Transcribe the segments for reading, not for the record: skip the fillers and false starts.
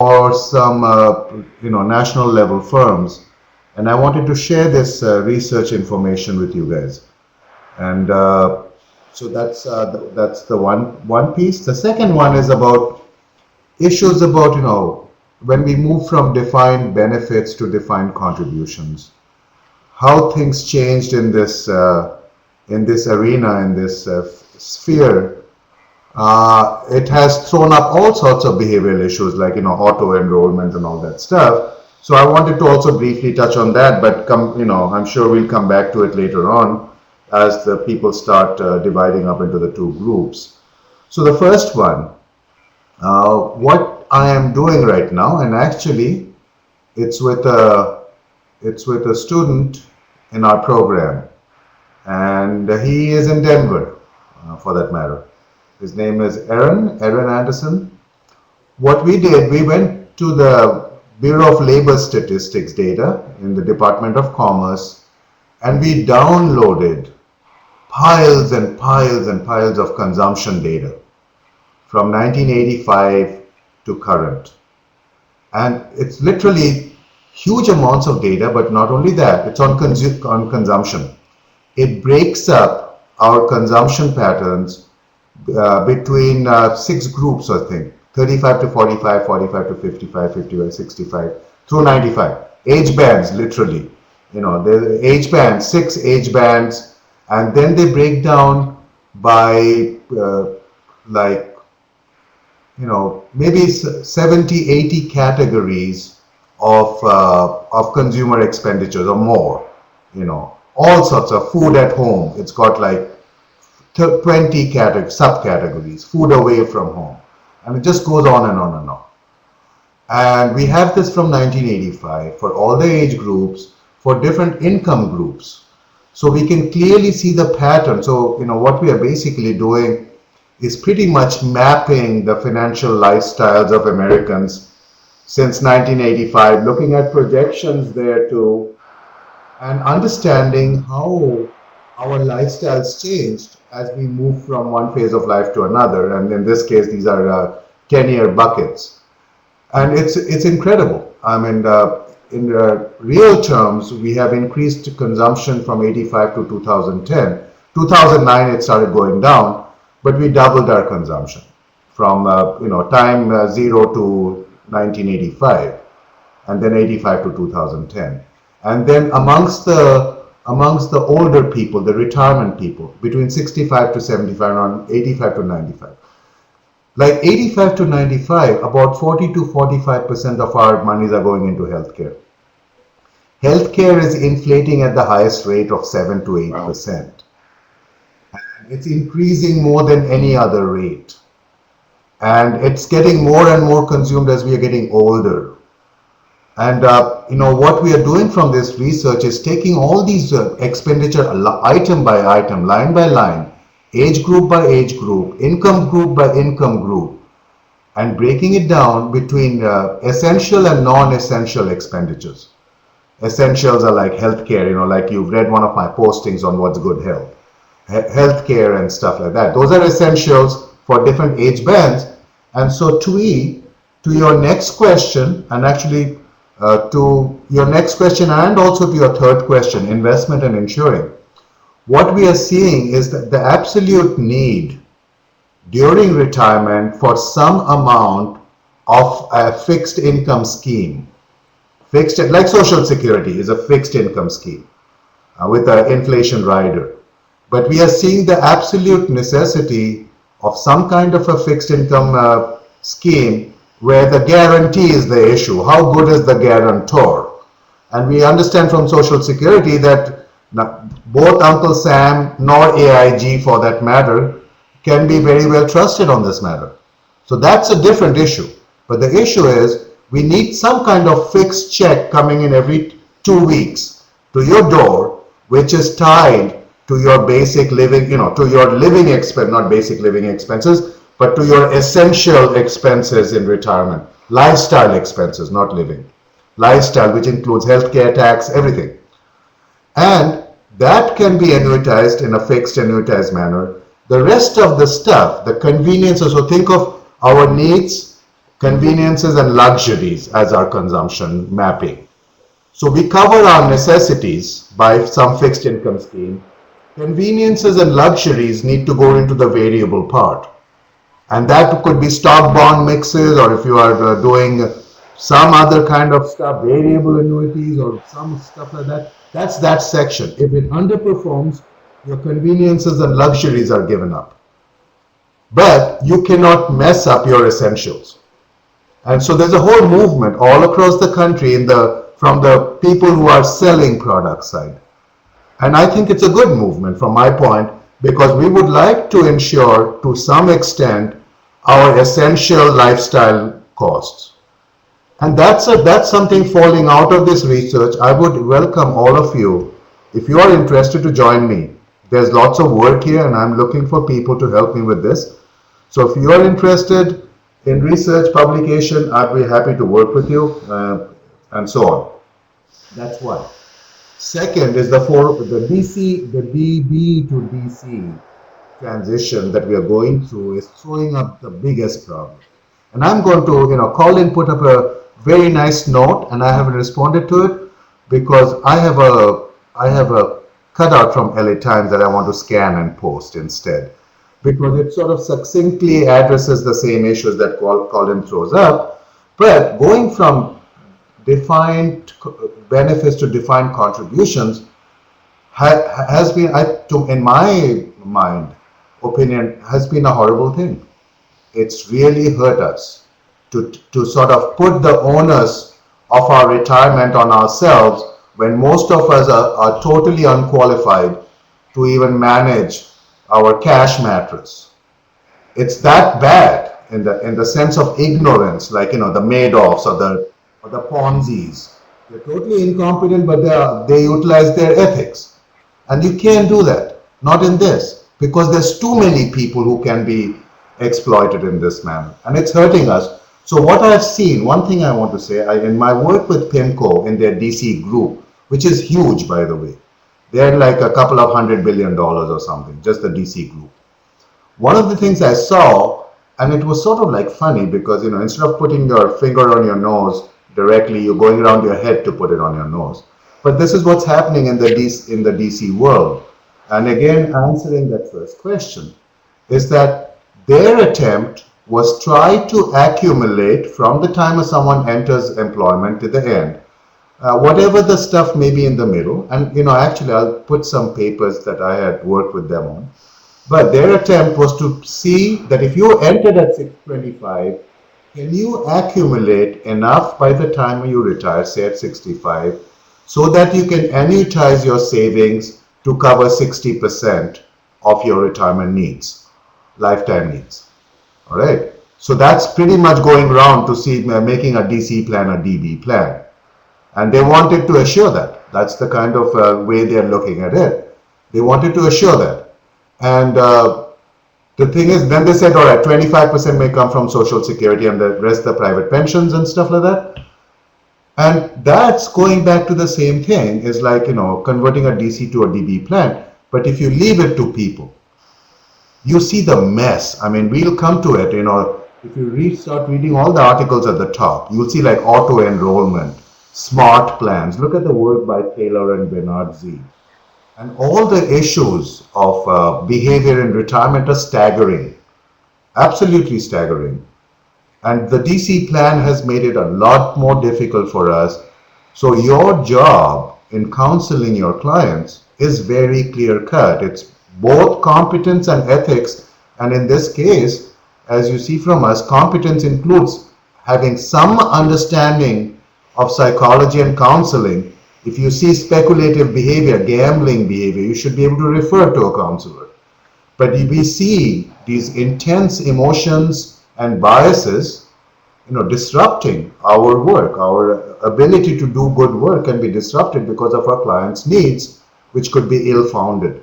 or some national level firms, and I wanted to share this research information with you guys. And so that's the one piece. The second one is about issues about when we move from defined benefits to defined contributions, how things changed in this arena, in this sphere. It has thrown up all sorts of behavioral issues like auto enrollment and all that stuff. So I wanted to also briefly touch on that, but I'm sure we'll come back to it later on as the people start dividing up into the two groups. So the first one, what I am doing right now, and actually it's with a student in our program, and he is in Denver, for that matter. His name is Aaron Anderson. What we did, we went to the Bureau of Labor Statistics data in the Department of Commerce, and we downloaded piles and piles and piles of consumption data from 1985 to current. And it's literally huge amounts of data, but not only that, it's on consumption. It breaks up our consumption patterns between six groups, I think: 35 to 45, 45 to 55, 55, 65, through 95. Age bands, literally. The age bands, six age bands, and then they break down by maybe 70, 80 categories of consumer expenditures or more. All sorts of food at home. It's got like 20 subcategories, food away from home. And it just goes on and on and on. And we have this from 1985 for all the age groups, for different income groups. So we can clearly see the pattern. So, what we are basically doing is pretty much mapping the financial lifestyles of Americans since 1985, looking at projections there too, and understanding how our lifestyles changed as we move from one phase of life to another. And in this case, these are 10-year buckets. And it's incredible. I mean, in real terms, we have increased consumption from 85 to 2010. 2009, it started going down, but we doubled our consumption from time zero to 1985, and then 85 to 2010. And then amongst the older people, the retirement people, between 65 to 75, around 85 to 95. Like 85 to 95, about 40 to 45% of our monies are going into healthcare. Healthcare is inflating at the highest rate of 7 to 8%. Wow. And it's increasing more than any other rate. And it's getting more and more consumed as we are getting older. And what we are doing from this research is taking all these expenditure item by item, line by line, age group by age group, income group by income group, and breaking it down between essential and non-essential expenditures. Essentials are like healthcare, like you've read one of my postings on what's good health, healthcare and stuff like that. Those are essentials for different age bands. And so to your next question, and actually to your next question and also to your third question, investment and insuring, what we are seeing is that the absolute need during retirement for some amount of a fixed income scheme. Fixed, like Social Security is a fixed income scheme with an inflation rider. But we are seeing the absolute necessity of some kind of a fixed income scheme where the guarantee is the issue. How good is the guarantor? And we understand from Social Security that both Uncle Sam nor AIG, for that matter, can be very well trusted on this matter. So that's a different issue. But the issue is we need some kind of fixed check coming in every 2 weeks to your door, which is tied to your basic living, to your living expense, not basic living expenses, but to your essential expenses in retirement. Lifestyle expenses, not living. Lifestyle, which includes healthcare, tax, everything. And that can be annuitized in a fixed annuitized manner. The rest of the stuff, the conveniences, so think of our needs conveniences and luxuries as our consumption mapping. So we cover our necessities by some fixed income scheme. Conveniences and luxuries need to go into the variable part. And that could be stock bond mixes, or if you are doing some other kind of stuff, variable annuities or some stuff like that. That's that section. If it underperforms, your conveniences and luxuries are given up. But you cannot mess up your essentials. And so there's a whole movement all across the country from the people who are selling product side. And I think it's a good movement from my point, because we would like to ensure to some extent our essential lifestyle costs. And that's something falling out of this research. I would welcome all of you, if you are interested, to join me. There's lots of work here and I'm looking for people to help me with this. So if you are interested in research publication, I'd be happy to work with you and so on. That's one. Second is the DB to DC transition that we are going through is throwing up the biggest problem. And I'm going to, Colin put up a very nice note, and I haven't responded to it because I have a cutout from LA Times that I want to scan and post instead, because it sort of succinctly addresses the same issues that Colin throws up, but going from defined benefits to defined contributions has been, in my opinion, has been a horrible thing. It's really hurt us to sort of put the onus of our retirement on ourselves when most of us are totally unqualified to even manage our cash mattress. It's that bad in the sense of ignorance, like the Madoffs or the Ponzi's. They're totally incompetent, but they utilize their ethics. And you can't do that, not in this, because there's too many people who can be exploited in this manner, and it's hurting us. So what I've seen, one thing I want to say, in my work with PIMCO in their DC group, which is huge, by the way, they're like a couple of $100 billion or something, just the DC group. One of the things I saw, and it was sort of like funny, because instead of putting your finger on your nose directly, you're going around your head to put it on your nose. But this is what's happening in the DC world. And again, answering that first question, is that their attempt was try to accumulate from the time someone enters employment to the end, whatever the stuff may be in the middle. And actually I'll put some papers that I had worked with them on. But their attempt was to see that if you entered at 625, can you accumulate enough by the time you retire, say at 65, so that you can annuitize your savings to cover 60% of your retirement needs, lifetime needs. All right. So that's pretty much going around to see making a DC plan, a DB plan. And they wanted to assure that. That's the kind of way they're looking at it. They wanted to assure that. And the thing is, then they said, all right, 25% may come from Social Security and the rest the private pensions and stuff like that. And that's going back to the same thing. It's like, converting a DC to a DB plan. But if you leave it to people, you see the mess. I mean, we'll come to it, if you start reading all the articles at the top, you'll see like auto enrollment, smart plans. Look at the work by Taylor and Bernard Z. And all the issues of behavior in retirement are staggering, absolutely staggering. And the DC plan has made it a lot more difficult for us. So your job in counseling your clients is very clear cut. It's both competence and ethics. And in this case, as you see from us, competence includes having some understanding of psychology and counseling. If you see speculative behavior, gambling behavior, you should be able to refer to a counselor. But if we see these intense emotions and biases, disrupting our work, our ability to do good work can be disrupted because of our clients' needs, which could be ill-founded.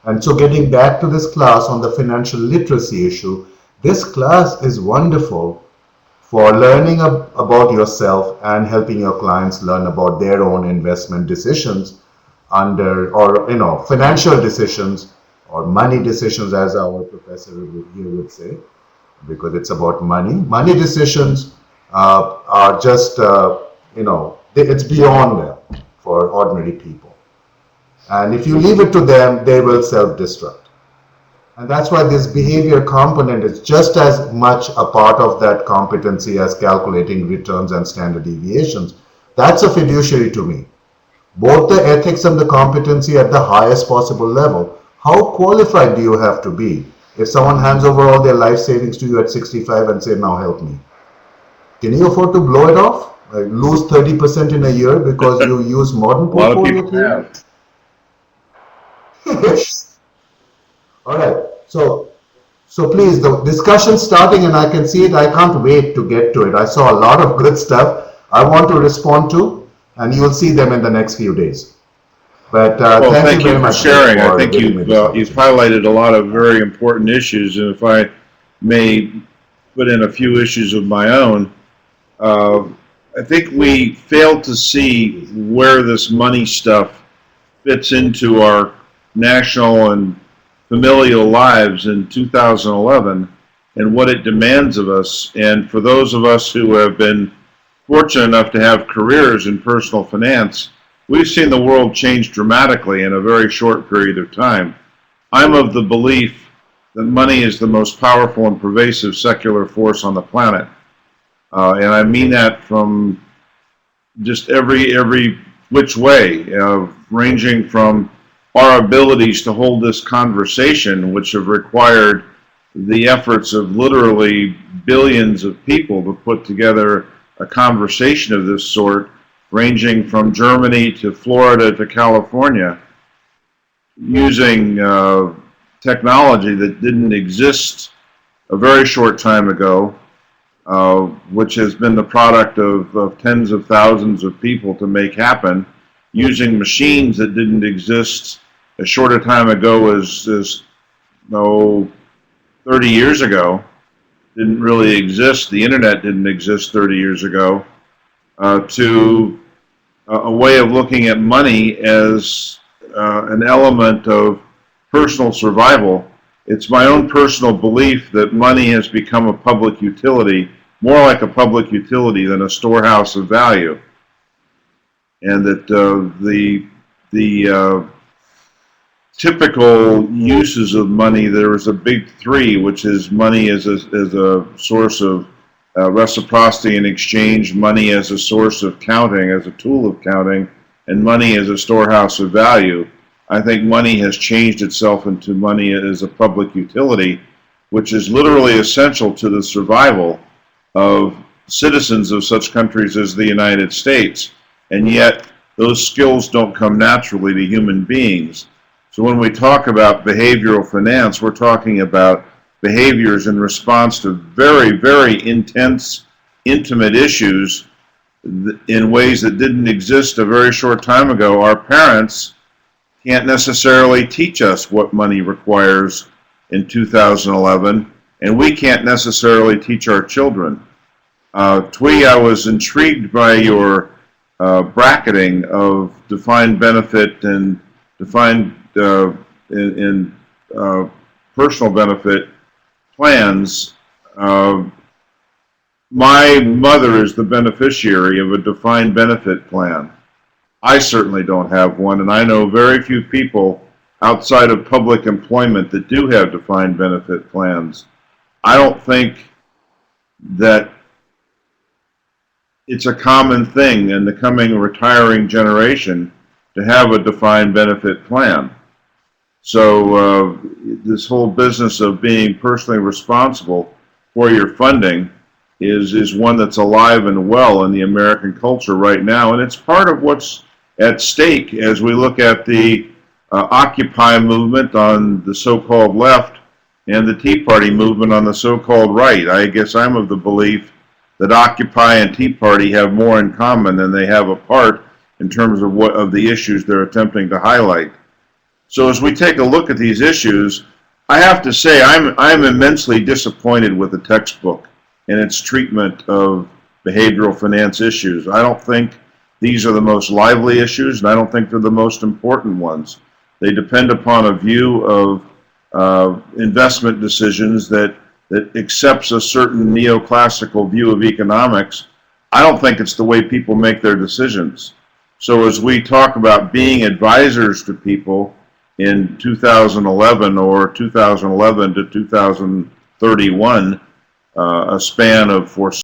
And so getting back to this class on the financial literacy issue, this class is wonderful for learning about yourself and helping your clients learn about their own investment decisions financial decisions or money decisions, as our professor here would say. because it's about money. Money decisions are just, it's beyond them for ordinary people. And if you leave it to them, they will self-destruct. And that's why this behavior component is just as much a part of that competency as calculating returns and standard deviations. That's a fiduciary to me. Both the ethics and the competency at the highest possible level. How qualified do you have to be if someone hands over all their life savings to you at 65 and say, now help me? Can you afford to blow it off? Lose 30% in a year because you use modern portfolio theory? All right. So please, the discussion's starting and I can see it. I can't wait to get to it. I saw a lot of good stuff I want to respond to, and you'll see them in the next few days. But thank you very much for sharing. I think you've highlighted a lot of very important issues, and if I may put in a few issues of my own, I think we failed to see where this money stuff fits into our national and familial lives in 2011 and what it demands of us. And for those of us who have been fortunate enough to have careers in personal finance, we've seen the world change dramatically in a very short period of time. I'm of the belief that money is the most powerful and pervasive secular force on the planet. And I mean that from just every which way, ranging from our abilities to hold this conversation, which have required the efforts of literally billions of people to put together a conversation of this sort, ranging from Germany to Florida to California, using technology that didn't exist a very short time ago, which has been the product of tens of thousands of people to make happen, using machines that didn't exist as short a time ago as 30 years ago, didn't really exist. The internet didn't exist 30 years ago, to a way of looking at money as an element of personal survival. It's my own personal belief that money has become a public utility, more like a public utility than a storehouse of value. And that the typical uses of money, there is a big three, which is money as a source of reciprocity and exchange, money as a source of counting, as a tool of counting, and money as a storehouse of value. I think money has changed itself into money as a public utility, which is literally essential to the survival of citizens of such countries as the United States. And yet, those skills don't come naturally to human beings. So when we talk about behavioral finance, we're talking about behaviors in response to very, very intense, intimate issues in ways that didn't exist a very short time ago. Our parents can't necessarily teach us what money requires in 2011, and we can't necessarily teach our children. Twee, I was intrigued by your bracketing of defined benefit and defined in personal benefit plans. My mother is the beneficiary of a defined benefit plan. I certainly don't have one, and I know very few people outside of public employment that do have defined benefit plans. I don't think that it's a common thing in the coming retiring generation to have a defined benefit plan. So this whole business of being personally responsible for your funding is one that's alive and well in the American culture right now, and it's part of what's at stake as we look at the Occupy movement on the so-called left and the Tea Party movement on the so-called right. I guess I'm of the belief that Occupy and Tea Party have more in common than they have apart in terms of what of the issues they're attempting to highlight. So as we take a look at these issues, I have to say I'm immensely disappointed with the textbook and its treatment of behavioral finance issues. I don't think these are the most lively issues, and I don't think they're the most important ones. They depend upon a view of investment decisions that that accepts a certain neoclassical view of economics, I don't think it's the way people make their decisions. So as we talk about being advisors to people in 2011 or 2011 to 2031, a span of for